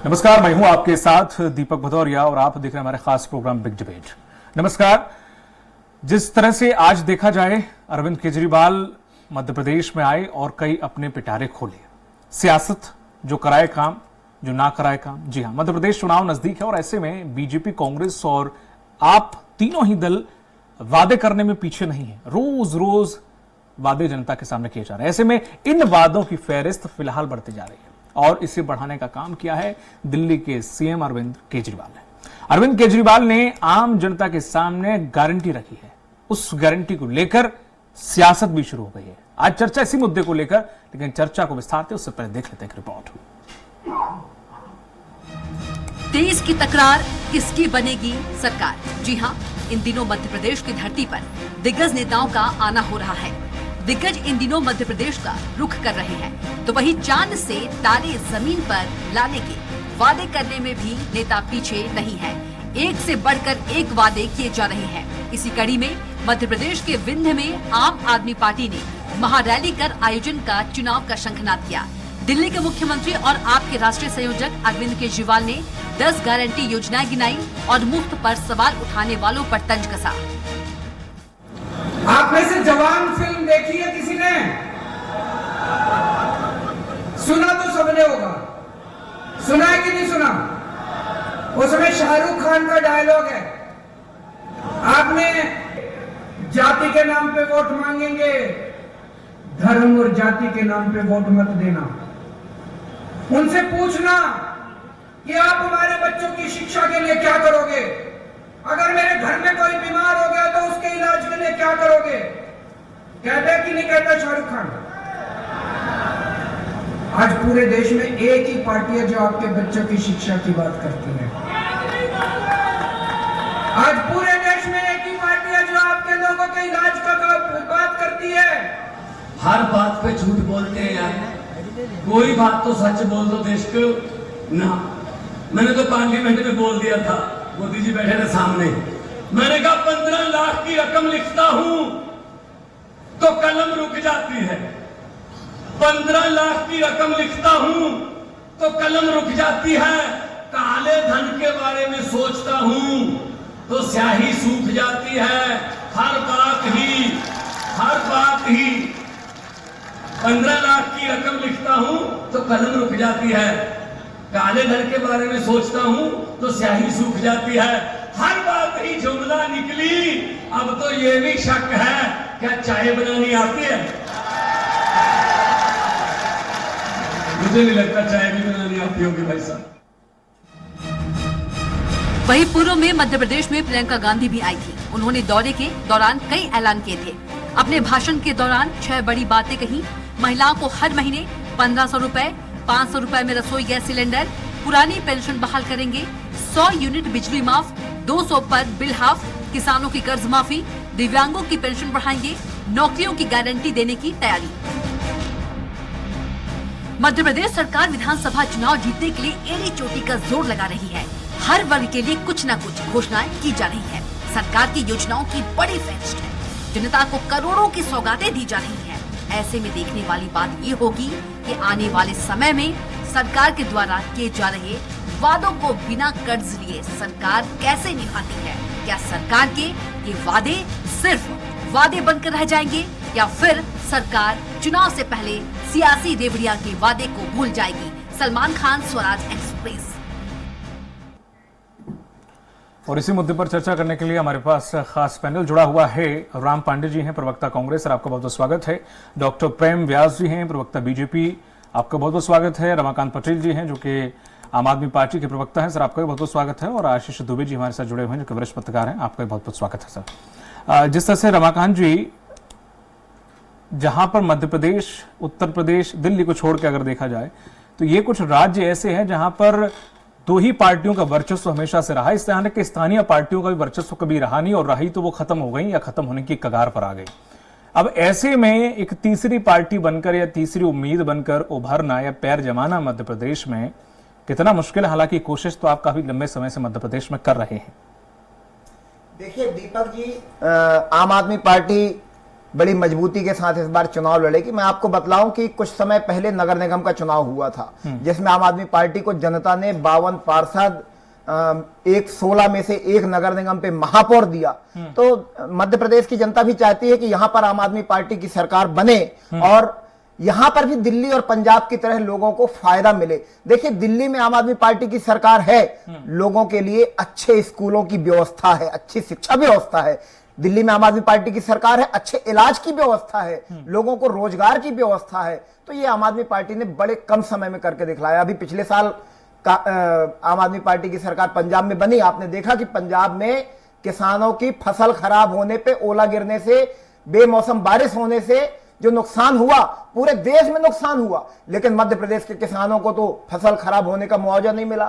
नमस्कार, मैं हूं आपके साथ दीपक भदौरिया और आप देख रहे हैं हमारे खास प्रोग्राम बिग डिबेट। नमस्कार। जिस तरह से आज देखा जाए, अरविंद केजरीवाल मध्य प्रदेश में आए और कई अपने पिटारे खोले। सियासत जो कराए काम, जो ना कराए काम। जी हां, मध्य प्रदेश चुनाव नजदीक है और ऐसे में बीजेपी, कांग्रेस और आप तीनों ही दल वादे करने में पीछे नहीं है। रोज रोज वादे जनता के सामने किए जा रहे हैं। ऐसे में इन वादों की फहरिस्त फिलहाल बढ़ती जा रही है और इसे बढ़ाने का काम किया है दिल्ली के सीएम अरविंद केजरीवाल ने। अरविंद केजरीवाल ने आम जनता के सामने गारंटी रखी है। उस गारंटी को लेकर सियासत भी शुरू हो गई है। आज चर्चा इसी मुद्दे को लेकर, लेकिन चर्चा को विस्तारते उससे पहले देख लेते हैं एक रिपोर्ट। देश की तकरार, किसकी बनेगी सरकार। जी हां, इन दिनों मध्य प्रदेश की धरती पर दिग्गज नेताओं का आना हो रहा है। दिग्गज इन दिनों मध्य प्रदेश का रुख कर रहे हैं, तो वहीं चांद से तारे जमीन पर लाने के वादे करने में भी नेता पीछे नहीं है। एक से बढ़कर एक वादे किए जा रहे हैं। इसी कड़ी में मध्य प्रदेश के विंध्य में आम आदमी पार्टी ने महारैली कर आयोजन का चुनाव का शंखनाद किया। दिल्ली के मुख्यमंत्री और आपके राष्ट्रीय संयोजक अरविंद केजरीवाल ने 10 गारंटी योजनाएं गिनाई और मुफ्त पर सवाल उठाने वालों पर तंज कसा। आप में से जवान फिल्म देखी है किसी ने? सुना तो सबने होगा। सुना है कि नहीं सुना? उसमें शाहरुख खान का डायलॉग है, आपने जाति के नाम पे वोट मांगेंगे, धर्म और जाति के नाम पे वोट मत देना। उनसे पूछना कि आप हमारे बच्चों की शिक्षा के लिए क्या करोगे, अगर मेरे घर में कोई बीमार हो गया तो उसके इलाज के लिए क्या करोगे। कहता है कि नहीं कहता शाहरुख खान? आज पूरे देश में एक ही पार्टी है जो आपके बच्चों की शिक्षा की बात करती है। आज पूरे देश में एक ही पार्टी है जो आपके लोगों के इलाज का बात करती है। हर बात पे झूठ बोलते हैं यार। कोई बात तो सच बोल दो देश को ना। मैंने तो पार्लियामेंट में बोल दिया था, मोदी जी बैठे थे सामने, मैंने कहा 15 लाख की रकम लिखता हूं तो कलम रुक जाती है। 15 लाख की रकम लिखता हूं तो कलम रुक जाती है। काले धन के बारे में सोचता हूं तो स्याही सूख जाती है। हर बात ही 15 लाख की रकम लिखता हूं तो कलम रुक जाती है। काले धन के बारे में सोचता हूं तो स्याही सूख जाती है। हर बात ही जुमला निकली। अब तो ये भी शक है, क्या चाय बनानी आती है? मुझे नहीं लगता चाय भी बनानी आती होगी भाई साहब। वहीं पूर्व में मध्य प्रदेश में प्रियंका गांधी भी आई थी। उन्होंने दौरे के दौरान कई ऐलान किए थे। अपने भाषण के दौरान 6 बड़ी बातें कही। महिलाओं को हर महीने 1500 रुपए, 500 रुपए में रसोई गैस सिलेंडर, पुरानी पेंशन बहाल करेंगे, 100 यूनिट बिजली माफ, 200 पर बिल हाफ, किसानों की कर्ज माफी, दिव्यांगों की पेंशन बढ़ाएंगे, नौकरियों की गारंटी देने की तैयारी। मध्य प्रदेश सरकार विधानसभा चुनाव जीतने के लिए एड़ी चोटी का जोर लगा रही है। हर वर्ग के लिए कुछ न कुछ घोषणाएं की जा रही है। सरकार की योजनाओं की बड़ी फेस्ट है। जनता को करोड़ों की सौगातें दी जा रही है। ऐसे में देखने वाली बात ये होगी कि आने वाले समय में सरकार के द्वारा किए जा रहे वादों को बिना कर्ज लिए सरकार कैसे निभाती है। क्या सरकार के ये वादे सिर्फ वादे बनकर रह जाएंगे या फिर सरकार चुनाव से पहले सियासी रेवड़िया के वादे को भूल जाएगी। सलमान खान, स्वराज एक्सप्रेस। और इसी मुद्दे पर चर्चा करने के लिए हमारे पास खास पैनल जुड़ा हुआ है। राम पांडे जी हैं, प्रवक्ता कांग्रेस, और आपका बहुत बहुत स्वागत है। डॉक्टर प्रेम व्यास जी हैं, प्रवक्ता बीजेपी, आपका बहुत बहुत स्वागत है। रमाकांत पटेल जी हैं जो कि आम आदमी पार्टी के प्रवक्ता हैं, सर आपका भी बहुत बहुत स्वागत है। और आशीष दुबे जी हमारे साथ जुड़े हुए हैं जो कि वरिष्ठ पत्रकार हैं, आपका भी बहुत बहुत स्वागत है सर। जिस तरह से रमाकांत जी, जहां पर मध्य प्रदेश, उत्तर प्रदेश, दिल्ली को छोड़ के अगर देखा जाए तो ये कुछ राज्य ऐसे हैं जहां पर 2 ही पार्टियों का वर्चस्व हमेशा से रहा। इस तरह के स्थानीय पार्टियों का भी वर्चस्व कभी रहा नहीं, और रही तो वो खत्म हो गई या खत्म होने की कगार पर आ गई। अब ऐसे में एक तीसरी पार्टी बनकर या तीसरी उम्मीद बनकर उभरना या पैर जमाना मध्य प्रदेश में कितना मुश्किल है। हालांकि कोशिश तो आप काफी लंबे समय से मध्य प्रदेश में कर रहे हैं। देखिए दीपक जी, आम आदमी पार्टी बड़ी मजबूती के साथ इस बार चुनाव लड़ेगी। मैं आपको बतलाऊं कि कुछ समय पहले नगर निगम का चुनाव हुआ था, जिसमें आम आदमी पार्टी को जनता ने 52 पार्षद, 16 में से एक नगर निगम पे महापौर दिया। तो मध्य प्रदेश की जनता भी चाहती है कि यहां पर आम आदमी पार्टी की सरकार बने और यहां पर भी दिल्ली और पंजाब की तरह लोगों को फायदा मिले। देखिए, दिल्ली में आम आदमी पार्टी की सरकार है, लोगों के लिए अच्छे स्कूलों की व्यवस्था है, अच्छी शिक्षा व्यवस्था है। दिल्ली में आम आदमी पार्टी की सरकार है, अच्छे इलाज की व्यवस्था है, लोगों को रोजगार की व्यवस्था है। तो ये आम आदमी पार्टी ने बड़े कम समय में करके दिखलाया। अभी पिछले साल आम आदमी पार्टी की सरकार पंजाब में बनी, आपने देखा कि पंजाब में किसानों की फसल खराब होने पे, ओला गिरने से, बेमौसम बारिश होने से जो नुकसान हुआ, पूरे देश में नुकसान हुआ, लेकिन मध्य प्रदेश के किसानों को तो फसल खराब होने का मुआवजा नहीं मिला।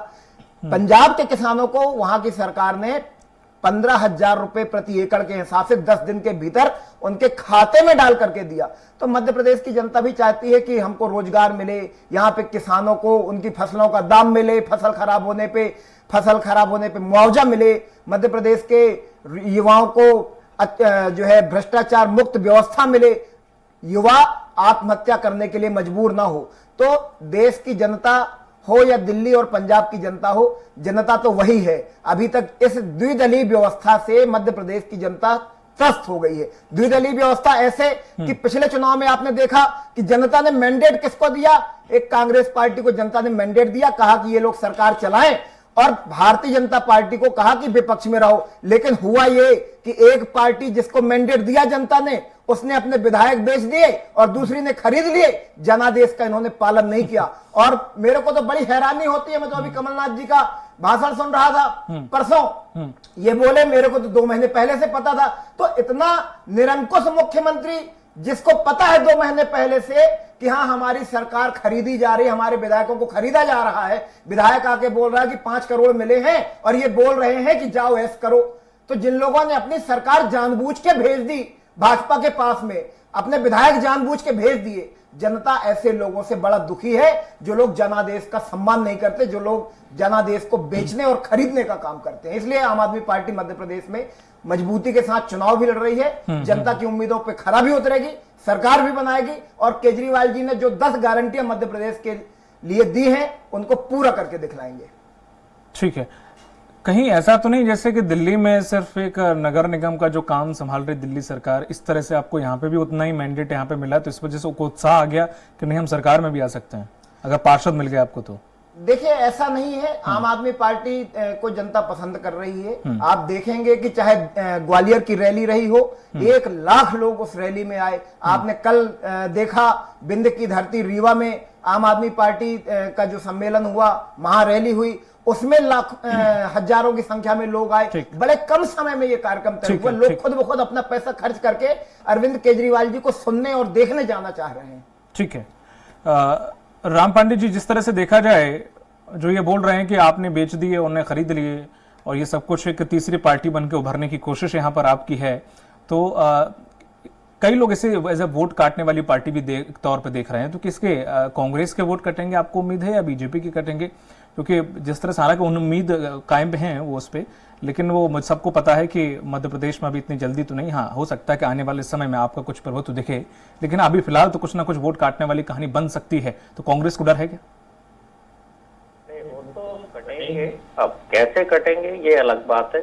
पंजाब के किसानों को वहां की सरकार ने 15,000 रुपए प्रति एकड़ के हिसाब से 10 दिन के भीतर उनके खाते में डाल करके दिया। तो मध्य प्रदेश की जनता भी चाहती है कि हमको रोजगार मिले, यहाँ पे किसानों को उनकी फसलों का दाम मिले, फसल खराब होने पे मुआवजा मिले, मध्य प्रदेश के युवाओं को जो है भ्रष्टाचार मुक्त व्यवस्था मिले, युवा आत्महत्या करने के लिए मजबूर ना हो। तो देश की जनता हो या दिल्ली और पंजाब की जनता हो, जनता तो वही है। अभी तक इस द्विदलीय व्यवस्था से मध्य प्रदेश की जनता त्रस्त हो गई है। द्विदलीय व्यवस्था ऐसे कि पिछले चुनाव में आपने देखा कि जनता ने मैंडेट किसको दिया, एक कांग्रेस पार्टी को जनता ने मैंडेट दिया, कहा कि ये लोग सरकार चलाएं, और भारतीय जनता पार्टी को कहा कि विपक्ष में रहो। लेकिन हुआ ये कि एक पार्टी जिसको मैंडेट दिया जनता ने, उसने अपने विधायक बेच दिए और दूसरी ने खरीद लिए। जनादेश का इन्होंने पालन नहीं किया। और मेरे को तो बड़ी हैरानी होती है, मैं तो अभी कमलनाथ जी का भाषण सुन रहा था परसों, ये बोले मेरे को तो 2 महीने पहले से पता था। तो इतना निरंकुश मुख्यमंत्री, जिसको पता है 2 महीने पहले से कि हाँ हमारी सरकार खरीदी जा रही है, हमारे विधायकों को खरीदा जा रहा है, विधायक आके बोल रहा है कि 5 करोड़ मिले हैं और ये बोल रहे हैं कि जाओ ऐस करो। तो जिन लोगों ने अपनी सरकार जानबूझ के भेज दी भाजपा के पास में, अपने विधायक जानबूझ के भेज दिए, जनता ऐसे लोगों से बड़ा दुखी है जो लोग जनादेश का सम्मान नहीं करते, जो लोग जनादेश को बेचने और खरीदने का काम करते हैं। इसलिए आम आदमी पार्टी मध्य प्रदेश में मजबूती के साथ चुनाव भी लड़ रही है, जनता की उम्मीदों पे खरा भी उतरेगी, सरकार भी बनाएगी, और केजरीवाल जी ने जो 10 गारंटियां मध्य प्रदेश के लिए दी हैं उनको पूरा करके दिखलाएंगे। ठीक है, कहीं ऐसा तो नहीं जैसे कि दिल्ली में सिर्फ एक नगर निगम का जो काम संभाल रही दिल्ली सरकार, इस तरह से आपको यहाँ पे भी उतना ही मैंडेट यहाँ पे मिला, तो इस वजह से उत्साह आ गया कि नहीं हम सरकार में भी आ सकते हैं अगर पार्षद मिल गए आपको? तो देखिए, ऐसा नहीं है। आम आदमी पार्टी को जनता पसंद कर रही है। आप देखेंगे कि चाहे ग्वालियर की रैली रही हो, 1 लाख लोग उस रैली में आए। आपने कल देखा बिंद की धरती रीवा में आम आदमी पार्टी का जो सम्मेलन हुआ, महारैली हुई, उसमें हजारों की संख्या में लोग आए। बड़े कम समय में ये कार्यक्रम तय हुआ। लोग खुद ब खुद अपना पैसा खर्च करके अरविंद केजरीवाल जी को सुनने और देखने जाना चाह रहे हैं। ठीक है, राम पांडे जी, जिस तरह से देखा जाए, जो ये बोल रहे हैं कि आपने बेच दिए, उन्हें खरीद लिए और ये सब कुछ एक तीसरी पार्टी बनकर उभरने की कोशिश यहाँ पर आपकी है, तो कई लोग इसे एज ए वोट काटने वाली पार्टी भी तौर पे देख रहे हैं। तो किसके, कांग्रेस के वोट कटेंगे आपको उम्मीद है या बीजेपी के कटेंगे? क्योंकि जिस तरह से हालांकि उम्मीद कायम हैं वो उस पर, लेकिन वो सबको पता है कि मध्य प्रदेश में अभी इतनी जल्दी तो नहीं। हाँ, हो सकता है कि आने वाले समय में आपका कुछ प्रभुत्व दिखे, लेकिन अभी फिलहाल तो कुछ ना कुछ वोट काटने वाली कहानी बन सकती है। तो कांग्रेस को डर है क्या? वो तो कटेंगे, अब कैसे कटेंगे ये अलग बात है।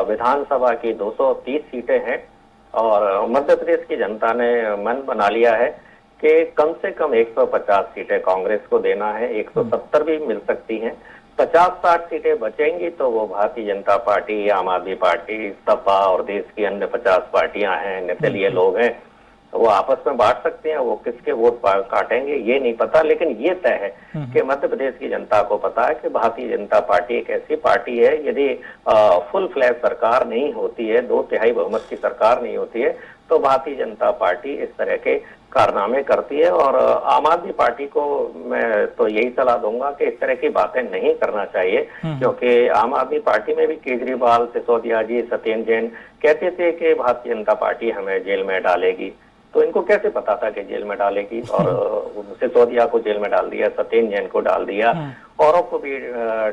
विधानसभा की 230 सीटें हैं और मध्य प्रदेश की जनता ने मन बना लिया है कि कम से कम 150 सीटें कांग्रेस को देना है। 170 भी मिल सकती हैं। 50-60 सीटें बचेंगी तो वो भारतीय जनता पार्टी, आम आदमी पार्टी, सपा और देश की अन्य 50 पार्टियां हैं, निर्दलीय लोग हैं, वो आपस में बांट सकते हैं। वो किसके वोट काटेंगे ये नहीं पता, लेकिन ये तय है कि मध्य प्रदेश की जनता को पता है कि भारतीय जनता पार्टी एक ऐसी पार्टी है, यदि फुल फ्लैश सरकार नहीं होती है, 2/3 बहुमत की सरकार नहीं होती है, तो भारतीय जनता पार्टी इस तरह के कारनामे करती है। और आम आदमी पार्टी को मैं तो यही सलाह दूंगा कि इस तरह की बातें नहीं करना चाहिए, क्योंकि आम आदमी पार्टी में भी केजरीवाल, सिसोदिया जी, सत्येंद्र जैन कहते थे कि भारतीय जनता पार्टी हमें जेल में डालेगी। तो इनको कैसे पता था कि जेल में डालेगी? और सिसोदिया को जेल में डाल दिया, सत्येंद्र जैन को डाल दिया, औरों को भी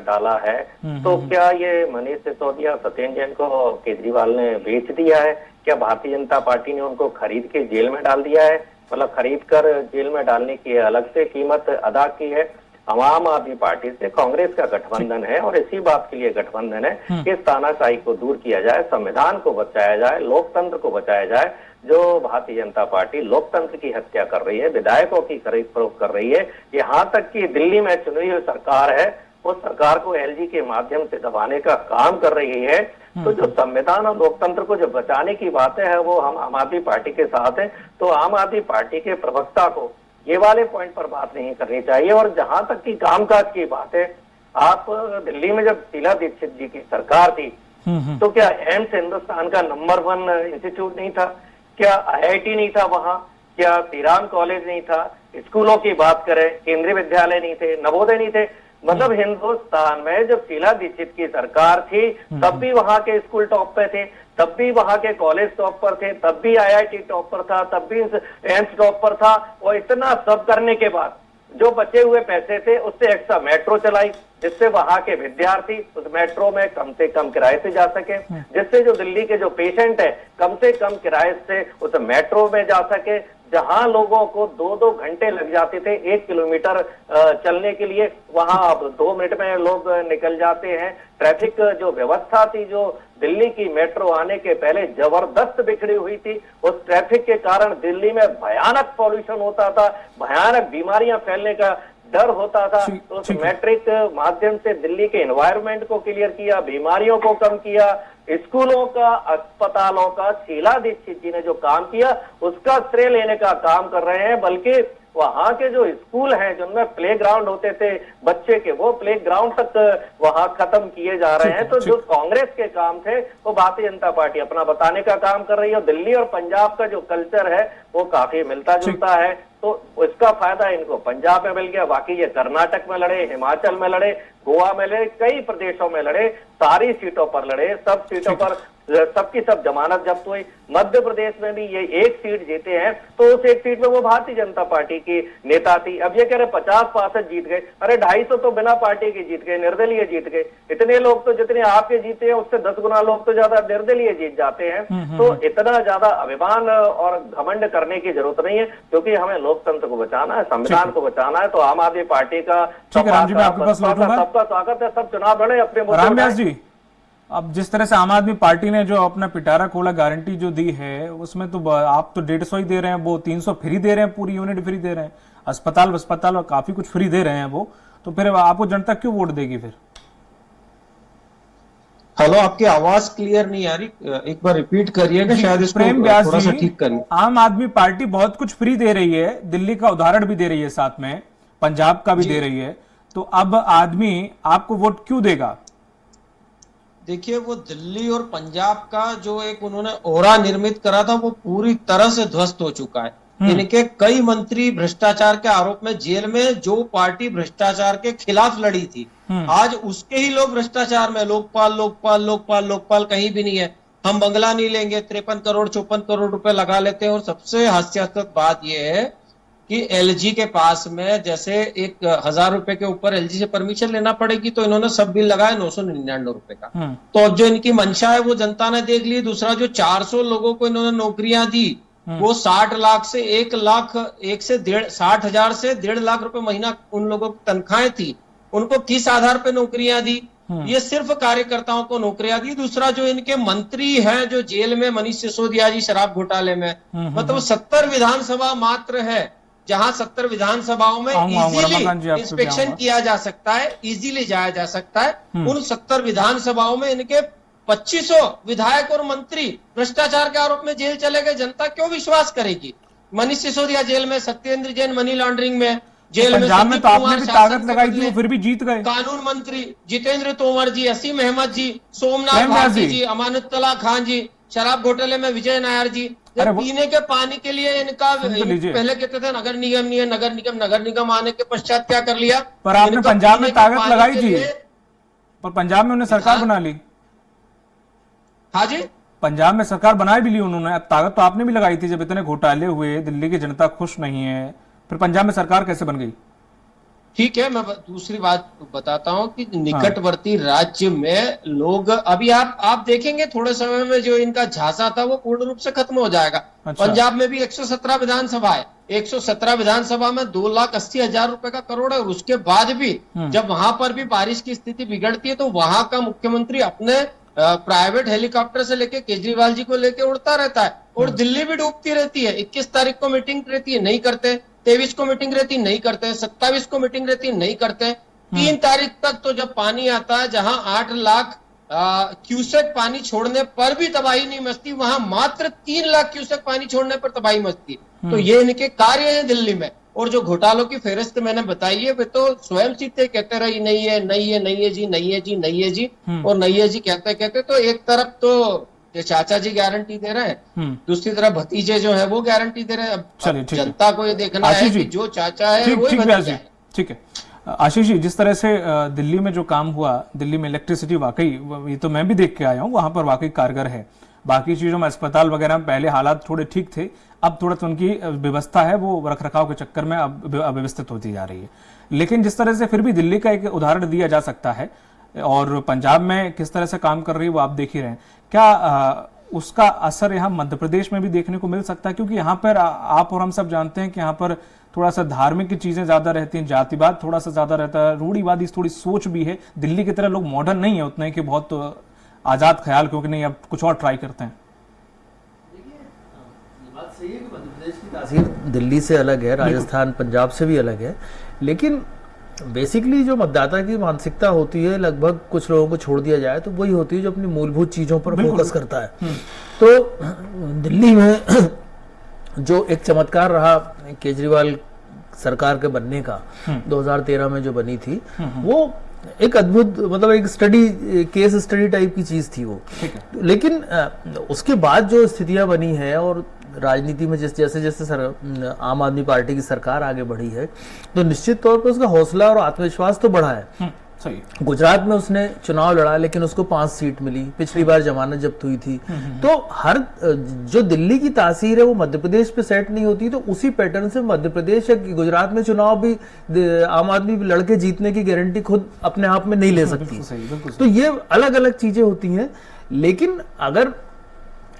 डाला है। तो क्या ये मनीष सिसोदिया, सत्येंद्र जैन को केजरीवाल ने बेच दिया है? क्या भारतीय जनता पार्टी ने उनको खरीद के जेल में डाल दिया है? मतलब खरीद कर जेल में डालने की अलग से कीमत अदा की है? आम आदमी पार्टी से कांग्रेस का गठबंधन है और इसी बात के लिए गठबंधन है कि इस तानाशाही को दूर किया जाए, संविधान को बचाया जाए, लोकतंत्र को बचाया जाए। जो भारतीय जनता पार्टी लोकतंत्र की हत्या कर रही है, विधायकों की खरीद फरोख्त कर रही है, यहाँ तक कि दिल्ली में चुनी हुई सरकार है, उस सरकार को एलजी के माध्यम से दबाने का काम कर रही है। तो जो संविधान और लोकतंत्र को जो बचाने की बातें हैं वो हम आम आदमी पार्टी के साथ हैं। तो आम आदमी पार्टी के प्रवक्ता को ये वाले पॉइंट पर बात नहीं करनी चाहिए। और जहां तक की कामकाज की बात है, आप दिल्ली में जब शीला दीक्षित जी की सरकार थी तो क्या एम्स हिंदुस्तान का नंबर 1 इंस्टीट्यूट नहीं था? क्या आईआईटी नहीं था वहां? क्या श्रीराम कॉलेज नहीं था? स्कूलों की बात करें, केंद्रीय विद्यालय नहीं थे, नवोदय नहीं थे? मतलब हिंदुस्तान में जब शीला दीक्षित की सरकार थी तब भी वहां के स्कूल टॉप पे थे, तब भी वहां के कॉलेज टॉप पर थे, तब भी आईआईटी टॉप पर था, तब भी एम्स टॉप पर था। और इतना सब करने के बाद जो बचे हुए पैसे थे उससे एक्स्ट्रा मेट्रो चलाई, जिससे वहां के विद्यार्थी उस मेट्रो में कम से कम किराए से जा सके, जिससे जो दिल्ली के जो पेशेंट है कम से कम किराए से उस मेट्रो में जा सके। जहां लोगों को 2-2 घंटे लग जाते थे 1 किलोमीटर चलने के लिए, वहां अब 2 मिनट में लोग निकल जाते हैं। ट्रैफिक जो व्यवस्था थी, जो दिल्ली की मेट्रो आने के पहले जबरदस्त बिखरी हुई थी, उस ट्रैफिक के कारण दिल्ली में भयानक पॉल्यूशन होता था, भयानक बीमारियां फैलने का डर होता था। तो उस मैट्रिक माध्यम से दिल्ली के एनवायरनमेंट को क्लियर किया, बीमारियों को कम किया, स्कूलों का, अस्पतालों का शीला दीक्षित जी ने जो काम किया उसका श्रेय लेने का काम कर रहे हैं। बल्कि वहां के जो स्कूल हैं जिनमें प्ले ग्राउंड होते थे बच्चे के, वो प्ले ग्राउंड तक वहां खत्म किए जा रहे हैं। तो जो कांग्रेस के काम थे वो भारतीय जनता पार्टी अपना बताने का काम कर रही है। दिल्ली और पंजाब का जो कल्चर है वो काफी मिलता जुलता है, तो इसका फायदा इनको पंजाब में मिल गया। बाकी ये कर्नाटक में लड़े, हिमाचल में लड़े, गोवा में लड़े, कई प्रदेशों में लड़े, सारी सीटों पर लड़े, सब सीटों पर सबकी सब जमानत जब्त हुई। मध्य प्रदेश में भी ये 1 सीट जीते हैं, तो उस 1 सीट में वो भारतीय जनता पार्टी की नेता थी। अब ये कह रहे 50% जीत गए, अरे 250 तो बिना पार्टी के जीत गए, निर्दलीय जीत गए। इतने लोग तो जितने आपके जीते हैं उससे 10 गुना लोग तो ज्यादा निर्दलीय जीत जाते हैं। तो इतना ज्यादा अभिमान और घमंड करने की जरूरत नहीं है, क्योंकि हमें लोकतंत्र को बचाना है, संविधान को बचाना है। तो आम आदमी पार्टी का सबका स्वागत है, सब चुनाव लड़े अपने रामव्यास जी। अब जिस तरह से आम आदमी पार्टी ने जो अपना पिटारा खोला गारंटी जो दी है, उसमें तो आप तो 150 ही दे रहे हैं, वो 300 फ्री दे रहे हैं, पूरी यूनिट फ्री दे रहे हैं, अस्पताल और काफी कुछ फ्री दे रहे हैं वो, तो फिर आपको जनता क्यों वोट देगी फिर? हेलो, आपकी आवाज क्लियर नहीं आ रही, एक बार रिपीट करिएगा, शायद इसको थोड़ा सा ठीक करिए। आम आदमी पार्टी बहुत कुछ फ्री दे रही है, दिल्ली का उदाहरण भी दे रही है, साथ में पंजाब का भी दे रही है, तो अब आदमी आपको वोट क्यों देगा? देखिए, वो दिल्ली और पंजाब का जो एक उन्होंने ओरा निर्मित करा था वो पूरी तरह से ध्वस्त हो चुका है। इनके कई मंत्री भ्रष्टाचार के आरोप में जेल में, जो पार्टी भ्रष्टाचार के खिलाफ लड़ी थी, आज उसके ही लोग भ्रष्टाचार में, लोकपाल लोकपाल लोकपाल लोकपाल कहीं भी नहीं है। हम बंगला नहीं लेंगे, 53 करोड़ 54 करोड़ रुपए लगा लेते हैं। और सबसे हास्यास्पद बात यह है कि एलजी के पास में जैसे 1000 रुपए के ऊपर एलजी से परमिशन लेना पड़ेगी, तो इन्होंने सब बिल लगाया 999 रुपए का। तो अब जो इनकी मंशा है वो जनता ने देख ली। दूसरा, जो 400 लोगों को इन्होंने नौकरियां दी, वो 60 लाख से 1 लाख 60,000 से 1.5 लाख रुपए महीना उन लोगों की तनख्वाहें थी, उनको किस आधार पर नौकरियां दी? ये सिर्फ कार्यकर्ताओं को नौकरियां दी। दूसरा, जो इनके मंत्री हैं जो जेल में, मनीष सिसोदिया जी शराब घोटाले में, मतलब 70 विधानसभा मात्र है जहां 70 विधानसभाओं में इजीली इंस्पेक्शन किया जा सकता है, इजीली जाया जा सकता है। उन 70 विधानसभाओं में इनके 2500 विधायक और मंत्री भ्रष्टाचार के आरोप में जेल चले गए। जनता क्यों विश्वास करेगी? मनीष सिसोदिया जेल में, सत्येंद्र जैन मनी लॉन्ड्रिंग में जेल में, पंजाब में तो आपने भी ताकत लगाई थी, वो फिर भी जीत गए। कानून मंत्री जितेंद्र तोमर जी, असीम अहमद जी, सोमनाथ भारती जी, अमानुल्लाह खान जी, शराब घोटाले में विजय नायर जी। पीने के पानी के लिए इनका पहले कहते थे नगर निगम नहीं है, नगर निगम आने के पश्चात क्या कर लिया? पर आपने पंजाब में ताकत लगाई थी, पर पंजाब में उन्हें सरकार बना ली। हाँ जी, पंजाब में सरकार बना भी ली उन्होंने। अब ताकत तो आपने भी लगाई थी, जब इतने घोटाले हुए, दिल्ली की जनता खुश नहीं है, फिर पंजाब में सरकार कैसे बन गई? ठीक है, मैं दूसरी बात बताता हूं कि निकटवर्ती राज्य में लोग अभी आप देखेंगे थोड़े समय में जो इनका झांसा था वो पूर्ण रूप से खत्म हो जाएगा। अच्छा। पंजाब में भी 117 विधानसभा है, 117 विधानसभा में 2,80,000 रुपए का करोड़ है, और उसके बाद भी जब वहां पर भी बारिश की स्थिति बिगड़ती है तो वहां का मुख्यमंत्री अपने प्राइवेट हेलीकॉप्टर से लेके केजरीवाल जी को लेके उड़ता रहता है, और दिल्ली भी डूबती रहती है। 21 तारीख को मीटिंग रहती है, नहीं करते। 23 को मीटिंग रहती, नहीं करते। 27 को मीटिंग रहती, नहीं करते। 3 तारीख तक तो जब पानी आता है, जहां 8 लाख क्यूसेक पानी छोड़ने पर भी तबाही नहीं मचती, वहां मात्र 3 लाख क्यूसेक पानी छोड़ने पर तबाही मचती। तो ये इनके कार्य हैं दिल्ली में। और जो घोटालों की फेहरिस्त मैंने बताई है, वे तो स्वयं सीधे कहते रहे नहीं है, नहीं है, नहीं है जी, नहीं है जी, नहीं है जी, और नहीं है जी कहते कहते तो एक तरफ तो चाचा जी गारंटी दे रहे हैं, दूसरी तरफ भतीजे जो है वो गारंटी दे रहे हैं। अब जनता को ये देखना है कि जो चाचा है वही भतीजा है। ठीक है आशीष जी, जिस तरह से दिल्ली में जो काम हुआ, दिल्ली में इलेक्ट्रिसिटी वाकई, ये तो मैं भी देख के आया हूँ, वहां पर वाकई कारगर है। बाकी चीजों में अस्पताल वगैरह में पहले हालात थोड़े ठीक थे, अब थोड़ा तो उनकी व्यवस्था है वो रख रखाव के चक्कर में अब अव्यवस्थित होती जा रही है। लेकिन जिस तरह से फिर भी दिल्ली का एक उदाहरण दिया जा सकता है, और पंजाब में किस तरह से काम कर रही है वो आप देख ही रहे हैं, क्या उसका असर यहाँ मध्य प्रदेश में भी देखने को मिल सकता है? क्योंकि यहाँ पर आप और हम सब जानते हैं कि यहाँ पर थोड़ा सा धार्मिक की चीजें ज्यादा रहती हैं, जातिवाद थोड़ा सा ज्यादा रहता है, रूढ़िवादी थोड़ी सोच भी है। दिल्ली की तरह लोग मॉडर्न नहीं है उतने कि बहुत आजाद ख्याल, क्योंकि नहीं अब कुछ और ट्राई करते हैं। बात सही है कि मध्य प्रदेश की तासीर दिल्ली से अलग है, राजस्थान पंजाब से भी अलग है, लेकिन बेसिकली जो मतदाता की मानसिकता होती है, लगभग कुछ लोगों को छोड़ दिया जाए तो वही होती है जो अपनी मूलभूत चीजों पर फोकस करता है। तो दिल्ली में जो एक चमत्कार रहा केजरीवाल सरकार के बनने का, 2013 में जो बनी थी, वो एक अद्भुत, मतलब एक स्टडी, केस स्टडी टाइप की चीज थी वो। लेकिन उसके बाद जो स्थितियां बनी है और राजनीति में जैसे जैसे आम आदमी पार्टी की सरकार आगे बढ़ी है, तो निश्चित तौर पर उसका हौसला और आत्मविश्वास तो बढ़ा है। सही। गुजरात में उसने चुनाव लड़ा, लेकिन उसको 5 सीट मिली, पिछली बार जमानत जब्त हुई थी। तो हर जो दिल्ली की तासीर है वो मध्य प्रदेश पे सेट नहीं होती, तो उसी पैटर्न से मध्य प्रदेश या गुजरात में चुनाव भी आम आदमी लड़के जीतने की गारंटी खुद अपने आप में नहीं ले सकती। तो ये अलग अलग चीजें होती हैं। लेकिन अगर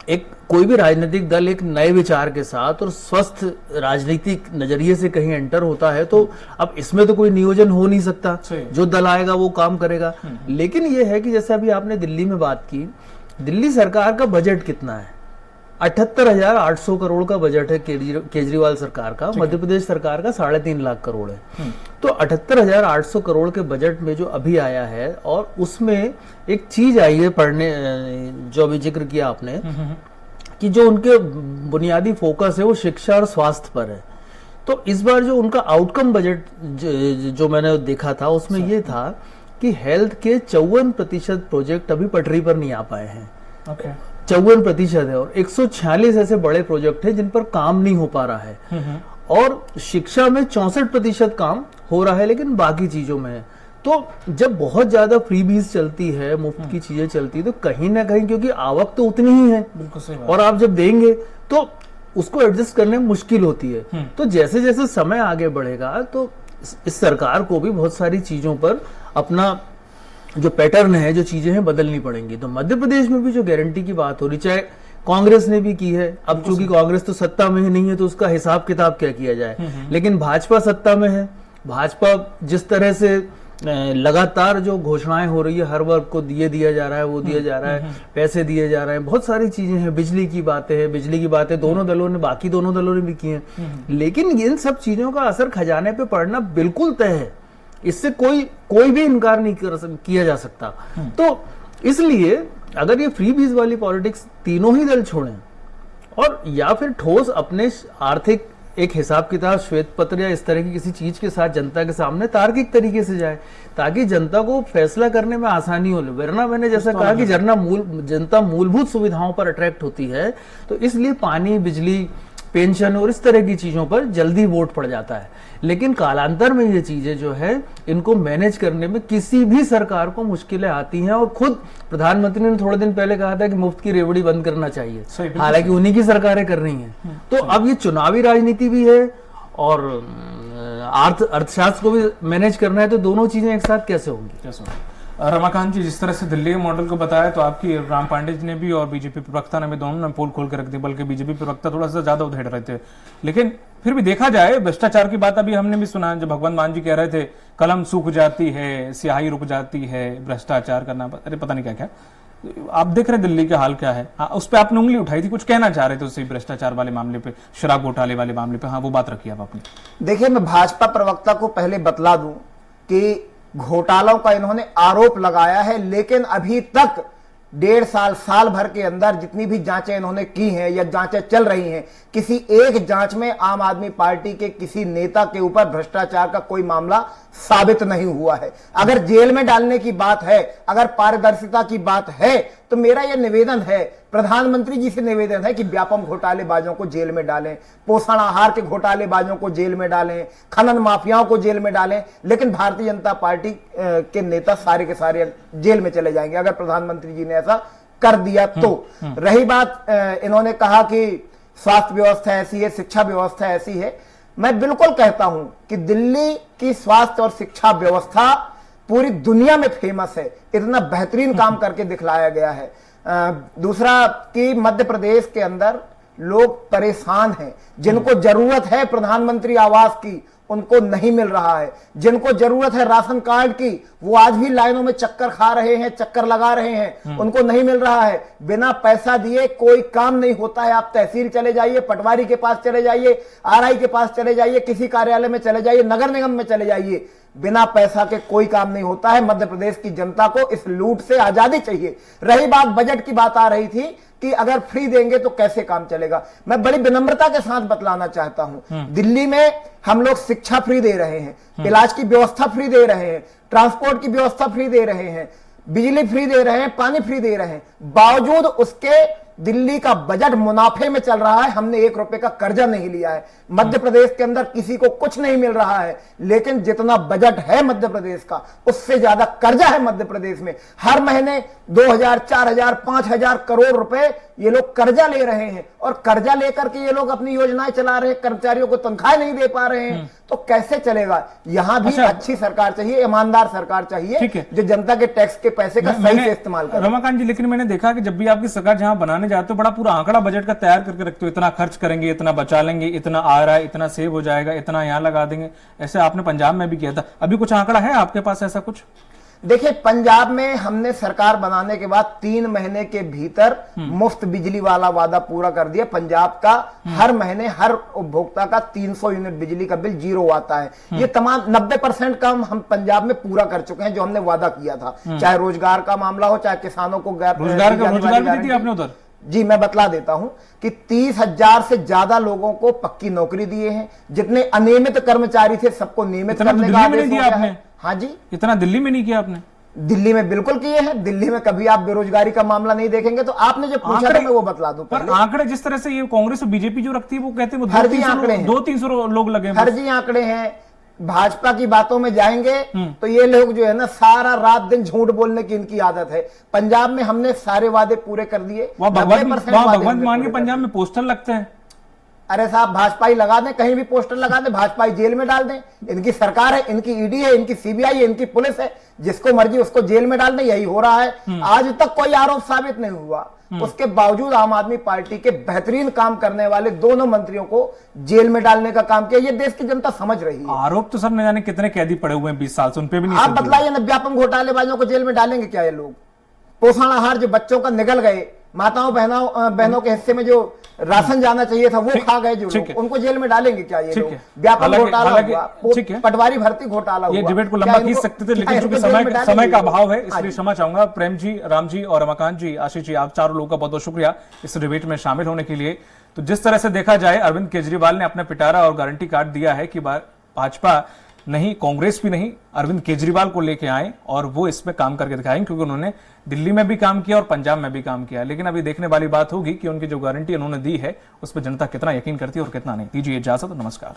एक कोई भी राजनीतिक दल एक नए विचार के साथ और स्वस्थ राजनीतिक नजरिए से कहीं एंटर होता है, तो अब इसमें तो कोई नियोजन हो नहीं सकता, जो दल आएगा वो काम करेगा। लेकिन ये है कि जैसे अभी आपने दिल्ली में बात की, दिल्ली सरकार का बजट कितना है? 78,800 करोड़ का बजट है केजरीवाल सरकार का, मध्य प्रदेश सरकार का 3.5 लाख करोड़ है। तो 78,800 करोड़ के बजट में जो अभी आया है, और उसमें एक चीज आई है पढ़ने, जो अभी जिक्र किया आपने, कि जो उनके बुनियादी फोकस है वो शिक्षा और स्वास्थ्य पर है। तो इस बार जो उनका आउटकम बजट जो मैंने देखा था, उसमें ये था कि हेल्थ के 54% प्रोजेक्ट अभी पटरी पर नहीं आ पाए हैं। 54% है, और 146 ऐसे बड़े प्रोजेक्ट हैं जिन पर काम नहीं हो पा रहा है। और शिक्षा में 64% काम हो रहा है, लेकिन बाकी चीजों में है। तो जब बहुत ज्यादा फ्रीबीज चलती है, मुफ्त की चीजें चलती है, तो कहीं ना कहीं, क्योंकि आवक तो उतनी ही है, और आप जब देंगे तो उसको एडजस्ट करने में मुश्किल होती है। तो जैसे जैसे समय आगे बढ़ेगा, तो इस सरकार को भी बहुत सारी चीजों पर अपना जो पैटर्न है, जो चीजें हैं, बदलनी पड़ेंगी। तो मध्य प्रदेश में भी जो गारंटी की बात हो रही, चाहे कांग्रेस ने भी की है, अब चूंकि कांग्रेस तो सत्ता में ही नहीं है तो उसका हिसाब किताब क्या किया जाए, लेकिन भाजपा सत्ता में है। भाजपा जिस तरह से लगातार जो घोषणाएं हो रही है, हर वर्ग को दिया जा रहा है, वो दिया जा रहा है, पैसे दिए जा रहे हैं, बहुत सारी चीजें हैं, बिजली की बातें हैं, बिजली की बातें दोनों दलों ने, बाकी दोनों दलों ने भी की हैं। लेकिन इन सब चीजों का असर खजाने पे पड़ना बिल्कुल तय है, इससे कोई भी इनकार नहीं किया जा सकता। तो इसलिए अगर ये फ्री बीज वाली पॉलिटिक्स तीनों ही दल छोड़ें, और या फिर ठोस अपने आर्थिक एक हिसाब किताब, श्वेत पत्र या इस तरह की किसी चीज के साथ जनता के सामने तार्किक तरीके से जाए, ताकि जनता को फैसला करने में आसानी हो। वरना मैंने जैसा कहा कि जनता मूलभूत सुविधाओं पर अट्रैक्ट होती है, तो इसलिए पानी, बिजली, पेंशन और इस तरह की चीजों पर जल्दी वोट पड़ जाता है। लेकिन कालांतर में ये चीजें जो है, इनको मैनेज करने में किसी भी सरकार को मुश्किलें आती हैं। और खुद प्रधानमंत्री ने थोड़े दिन पहले कहा था कि मुफ्त की रेवड़ी बंद करना चाहिए, हालांकि उन्हीं की सरकारें कर रही हैं। तो अब ये चुनावी राजनीति भी है, और अर्थशास्त्र को भी मैनेज करना है, तो दोनों चीजें एक साथ कैसे होंगी? कैसे होगा? रमाकांत जी, जिस तरह से दिल्ली मॉडल को बताया, तो आपकी राम पांडे जी ने भी और बीजेपी प्रवक्ता ने भी, दोनों ने पोल खोल के रख दी, बल्कि बीजेपी प्रवक्ता थोड़ा सा ज्यादा उधेड़ रहे थे। लेकिन फिर भी देखा जाए, भ्रष्टाचार की बात अभी हमने भी सुना, जब भगवंत मान जी कह रहे थे कलम सूख जाती है, स्याही रुक जाती है, भ्रष्टाचार करना, अरे पता नहीं क्या क्या। आप देख रहे दिल्ली का हाल क्या है। उस पर आपने उंगली उठाई थी, कुछ कहना चाह रहे थे उससे, भ्रष्टाचार वाले मामले पे, शराब घोटाले वाले मामले पे। हाँ, वो बात रखी आप अपनी। देखिए, मैं भाजपा प्रवक्ता को पहले बतला दूं कि घोटालों का इन्होंने आरोप लगाया है, लेकिन अभी तक 1.5 साल भर के अंदर जितनी भी जांचें इन्होंने की हैं या जांचें चल रही हैं, किसी एक जांच में आम आदमी पार्टी के किसी नेता के ऊपर भ्रष्टाचार का कोई मामला साबित नहीं हुआ है। अगर जेल में डालने की बात है, अगर पारदर्शिता की बात है, तो मेरा यह निवेदन है, प्रधानमंत्री जी से निवेदन है कि व्यापम घोटालेबाजों को जेल में डालें, पोषण आहार के घोटालेबाजों को जेल में डालें, खनन माफियाओं को जेल में डालें। लेकिन भारतीय जनता पार्टी के नेता सारे के सारे जेल में चले जाएंगे अगर प्रधानमंत्री जी ने ऐसा कर दिया तो। रही बात, इन्होंने कहा कि स्वास्थ्य व्यवस्था ऐसी है, शिक्षा व्यवस्था ऐसी है। मैं बिल्कुल कहता हूं कि दिल्ली की स्वास्थ्य और शिक्षा व्यवस्था पूरी दुनिया में फेमस है, इतना बेहतरीन काम करके दिखलाया गया है। दूसरा कि मध्य प्रदेश के अंदर लोग परेशान हैं, जिनको जरूरत है प्रधानमंत्री आवास की उनको नहीं मिल रहा है, जिनको जरूरत है राशन कार्ड की वो आज भी लाइनों में चक्कर खा रहे हैं, चक्कर लगा रहे हैं, उनको नहीं मिल रहा है। बिना पैसा दिए कोई काम नहीं होता है। आप तहसील चले जाइए, पटवारी के पास चले जाइए, आरआई के पास चले जाइए, किसी कार्यालय में चले जाइए, नगर निगम में चले जाइए, बिना पैसा के कोई काम नहीं होता है। मध्य प्रदेश की जनता को इस लूट से आजादी चाहिए। रही बात बजट की, बात आ रही थी कि अगर फ्री देंगे तो कैसे काम चलेगा। मैं बड़ी विनम्रता के साथ बतलाना चाहता हूं, दिल्ली में हम लोग शिक्षा फ्री दे रहे हैं, इलाज की व्यवस्था फ्री दे रहे हैं, ट्रांसपोर्ट की व्यवस्था फ्री दे रहे हैं, बिजली फ्री दे रहे हैं, पानी फ्री दे रहे हैं। बावजूद उसके दिल्ली का बजट मुनाफे में चल रहा है। हमने 1 रुपए का कर्जा नहीं लिया है। मध्य प्रदेश के अंदर किसी को कुछ नहीं मिल रहा है, लेकिन जितना बजट है मध्य प्रदेश का, उससे ज्यादा कर्जा है मध्य प्रदेश में। हर महीने 2000, 4000, 5000 करोड़ रुपए ये लोग कर्जा ले रहे हैं, और कर्जा लेकर के ये लोग अपनी योजनाएं चला रहे हैं, कर्मचारियों को तनख्वाह नहीं दे पा रहे हैं। तो कैसे चलेगा? यहां भी अच्छी सरकार चाहिए, ईमानदार सरकार चाहिए, जो जनता के टैक्स के पैसे का सही से इस्तेमाल करे। रमाकांत जी, लेकिन मैंने देखा कि जब भी आपकी सरकार जहां बनाने जाते हो, बड़ा पूरा आंकड़ा बजट का तैयार करके रखते हो, इतना खर्च करेंगे, इतना बचा लेंगे, इतना आ रहा है, इतना सेव हो जाएगा, इतना यहां लगा देंगे। ऐसे आपने पंजाब में भी किया था। अभी कुछ आंकड़ा है आपके पास ऐसा कुछ? देखिए, पंजाब में हमने सरकार बनाने के बाद 3 महीने के भीतर मुफ्त बिजली वाला वादा पूरा कर दिया। पंजाब का हर महीने हर उपभोक्ता का 300 यूनिट बिजली का बिल जीरो आता है। ये तमाम 90% काम हम पंजाब में पूरा कर चुके हैं, जो हमने वादा किया था। चाहे रोजगार का मामला हो, चाहे किसानों को रोजगार भी दी आपने उधर। जी, मैं बतला देता हूं कि 30,000 से ज्यादा लोगों को पक्की नौकरी दिए हैं। जितने अनियमित कर्मचारी थे सबको नियमित करने का आदेश हो गया है। हाँ जी, इतना दिल्ली में नहीं किया आपने? दिल्ली में बिल्कुल किए हैं। दिल्ली में कभी आप बेरोजगारी का मामला नहीं देखेंगे। तो आपने जो पूछा था मैं वो बतला दूं। पर आंकड़े जिस तरह से ये कांग्रेस और बीजेपी जो रखती है, वो कहते हैं फर्जी आंकड़े हैं, 200-300 लोग लगे, फर्जी आंकड़े हैं। भाजपा की बातों में जाएंगे तो ये लोग जो है ना, सारा रात दिन झूठ बोलने की इनकी आदत है। पंजाब में हमने सारे वादे पूरे कर दिए। भगवंत मान के पंजाब में पोस्टर लगते हैं। अरे साहब, भाजपा ही लगा दें, कहीं भी पोस्टर लगा दें, भाजपा ही जेल में डाल दें। इनकी सरकार है, इनकी ईडी है, इनकी सीबीआई है, इनकी पुलिस है, जिसको मर्जी उसको जेल में डाल दें। यही हो रहा है। आज तक कोई आरोप साबित नहीं हुआ। उसके बावजूद आम आदमी पार्टी के बेहतरीन काम करने वाले दोनों मंत्रियों को जेल में डालने का काम किया। ये देश की जनता समझ रही है। आरोप तो सब न जाने कितने कैदी पड़े हुए हैं 20 साल से, उन पे भी नहीं। आप बतलाइए ना, व्यापम घोटालेबाजों को जेल में डालेंगे क्या ये लोग? पोषण आहार जो बच्चों का निकल गए, माताओं बहनों के हिस्से में जो राशन जाना चाहिए था वो खा गए जो लोग, उनको जेल में डालेंगे क्या ये लोग? व्यापक घोटाला हुआ, पटवारी भर्ती घोटाला हुआ। ये डिबेट को लंबा खींच सकते थे, लेकिन चूंकि समय का अभाव है, इसलिए क्षमा चाहूंगा। प्रेम जी, राम जी और रमाकांत जी, आशीष जी, आप चारों लोगों का बहुत बहुत शुक्रिया इस डिबेट में शामिल होने के लिए। तो जिस तरह से देखा जाए, अरविंद केजरीवाल ने अपना पिटारा और गारंटी कार्ड दिया है कि भाजपा नहीं, कांग्रेस भी नहीं, अरविंद केजरीवाल को लेके आए और वो इसमें काम करके दिखाएंगे, क्योंकि उन्होंने दिल्ली में भी काम किया और पंजाब में भी काम किया। लेकिन अभी देखने वाली बात होगी कि उनकी जो गारंटी उन्होंने दी है उस पर जनता कितना यकीन करती है और कितना नहीं। दीजिए इजाजत, नमस्कार।